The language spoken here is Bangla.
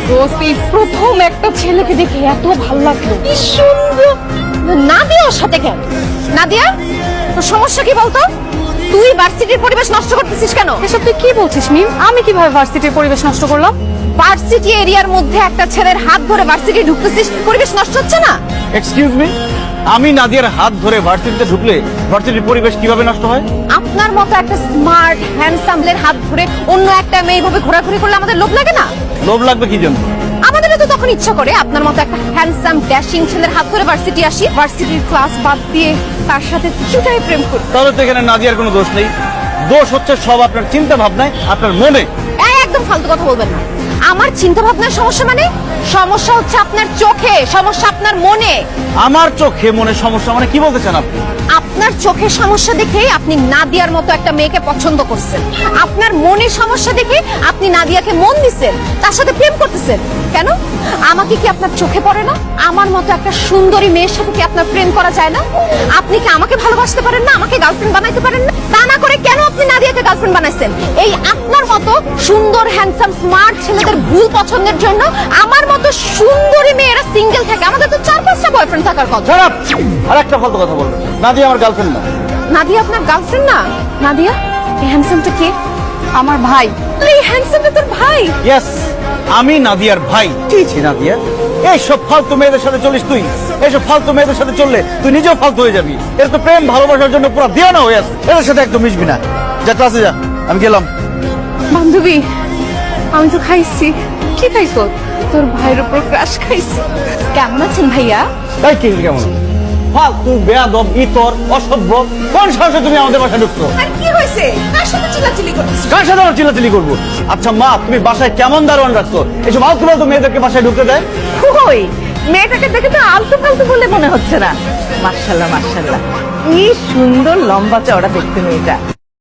দোস্ত, এই প্রথম একটা ছেলেকে দেখে এত ভালো লাগলো, কি সুন্দর। নাদিয়ার সাথে কেন? নাদিয়া, তোর সমস্যা কি বলতো? তুই ভার্সিটির পরিবেশ নষ্ট করতেছিস কেন? এসব তুই কি বলছিস মিম? আমি কিভাবে ভার্সিটির পরিবেশ নষ্ট করলাম? ভার্সিটি এরিয়ার মধ্যে একটা ছেলের হাত ধরে ভার্সিটি ঢুকতেছিস, পরিবেশ নষ্ট হচ্ছে না? এক্সকিউজ মি, আমি নাদিয়ার হাত ধরে ভার্সিটিতে ঢুকলে ভার্সিটির পরিবেশ কিভাবে নষ্ট হয়? আপনার মতো একটা স্মার্ট হ্যান্ডসামদের হাত ধরে অন্য একটা মেয়ে এইভাবে ঘোরাঘুরি করলে আমাদের লোভ লাগে না? লোভ লাগবে কি জন্য? আমাদেরও তো তখন ইচ্ছা করে আপনার মতো একটা হ্যান্ডসাম ড্যাশিং ছেলের হাত ধরে ভার্সিটি আসি, ভার্সিটির ক্লাস বাদ দিয়ে তার সাথে চুটাই প্রেম করি। তাহলে তো এখানে নাদিয়ার কোনো দোষ নেই, দোষ হচ্ছে সব আপনার চিন্তা ভাবনায়, আপনার মনে। একদম ফালতু কথা বলবেন না। আমার চিন্তা ভাবনার সমস্যা মানে? সমস্যা হচ্ছে আপনার চোখে, সমস্যা আপনার মনে। আমার চোখে মনে সমস্যা মানে কি বলতে চান আপনি? আপনার চোখের সমস্যা দেখে আপনি নাদিয়ার মতো একটা মেয়েকে পছন্দ করছেন। আপনার মনে সমস্যা দেখে আপনি নাদিয়াকে মন দিচ্ছেন, তার সাথে প্রেম করতেছেন। কেন? আমাকে কি আপনার চোখে পড়ে না? আমার মতো একটা সুন্দরী মেয়ের সাথে কি আপনার প্রেম করা যায় না? আপনি কি আমাকে ভালোবাসতে পারেন না? আমাকে গার্লফ্রেন্ড বানাইতে পারেন না? তা না করে কেন আপনি নাদিয়াকে গার্লফ্রেন্ড বানাইছেন? এই আপনার মতো সুন্দর হ্যান্ডসাম স্মার্ট ছেলেদের ভুল পছন্দের জন্য আমার মতো সুন্দরী মেয়েরা সিঙ্গেল থাকে। আমাদের তো 4-5টা বয়ফ্রেন্ড থাকার কথা। আর একটা ফালতু কথা বলবেন, নাদিয়া আমার গার্লফ্রেন্ড না। নাদিয়া আপনার গার্লফ্রেন্ড না? নাদিয়া, এই হ্যান্ডসামটা কে? আমার ভাই। এই হ্যান্ডসামটা তোর ভাই? ইয়েস, আমি নাদিয়ার ভাই। ছি নাদিয়া, এইসব ফালতু মেয়েদের সাথে চলিস তুই? এইসব ফালতু মেয়েদের সাথে চললে তুই নিজেও ফালতু হয়ে যাবি। এর তো প্রেম ভালোবাসার জন্য পুরো দিওয়ানা হয়ে আছে। এদের সাথে একদম মিশবি না। যা ক্লাসে যা, আমি গেলাম। বান্ধবী, আমি তো খাইছি। কি খাইছো? তোর ভাইয়ের উপর ক্রাশ খাইছি। কেমন আছেন ভাইয়া? তাই কি কেমন ফালতু বেয়াদব ইতর অসভ্য, কোন সাহসে তুমি আমাদের বাসায় ঢুকছো? আর কি হয়েছে? কার সাথে চিল্লাচিল্লি করতেছিস? কার সাথে আমরা চিল্লাচিল্লি করবো? আচ্ছা মা, তুমি বাসায় কেমন দারোয়ান রাখছো? এসব আলতু ফালতু মেয়েদেরকে বাসায় ঢুকতে দেয়? কই, মেয়েটাকে দেখে তো আলতু ফালতু বলে মনে হচ্ছে না। মাশাআল্লাহ মাশাআল্লাহ, কি সুন্দর লম্বা চওড়া দেখতে মেয়েটা।